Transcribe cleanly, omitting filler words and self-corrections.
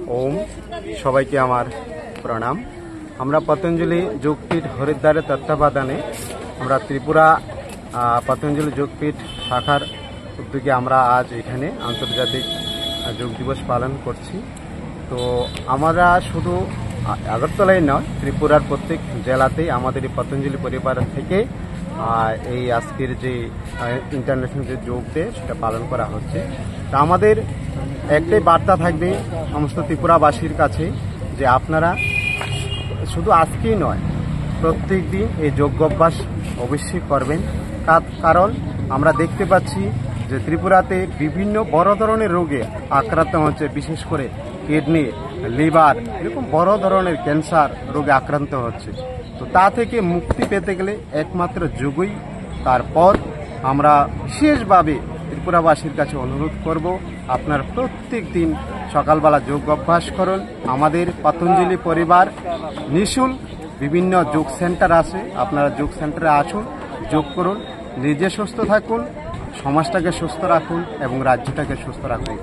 ओम सबाइके आमार प्रणाम। আমরা পতঞ্জলি যোগপীঠ হরিদ্বারের তত্ত্বাবধানে আমরা ত্রিপুরা পতঞ্জলি যোগপীঠ শাখার উদ্যোগে আমরা আজ এখানে আন্তর্জাতিক যোগ দিবস পালন করছি। তো আমরা শুধু আগরতলায় নয়, ত্রিপুরার প্রত্যেক জেলাতেই আমাদের এই পতঞ্জলি পরিবার থেকে এই আজকের যে ইন্টারন্যাশনাল যে যোগ ডে সেটা পালন করা হচ্ছে। তা আমাদের একটাই বার্তা থাকবে সমস্ত ত্রিপুরাবাসীর কাছে যে আপনারা শুধু আজকেই নয়, প্রত্যেক দিন এই যোগ অভ্যাস অবশ্যই করবেন। কারণ আমরা দেখতে পাচ্ছি যে ত্রিপুরাতে বিভিন্ন বড় ধরনের রোগে আক্রান্ত হচ্ছে, বিশেষ করে কিডনি, লিভার, এরকম বড় ধরনের ক্যান্সার রোগে আক্রান্ত হচ্ছে। তো তা থেকে মুক্তি পেতে গেলে একমাত্র যোগই তার পথ। আমরা বিশেষভাবে ত্রিপুরাবাসীর কাছে অনুরোধ করব, আপনার প্রত্যেক দিন সকালবেলা যোগ অভ্যাস করুন। আমাদের পতঞ্জলি পরিবার নিঃশুল্ক বিভিন্ন যোগ সেন্টার আছে, আপনারা যোগ সেন্টারে আসুন, যোগ করুন, নিজে সুস্থ থাকুন, সমাজটাকে সুস্থ রাখুন এবং রাজ্যটাকে সুস্থ রাখুন।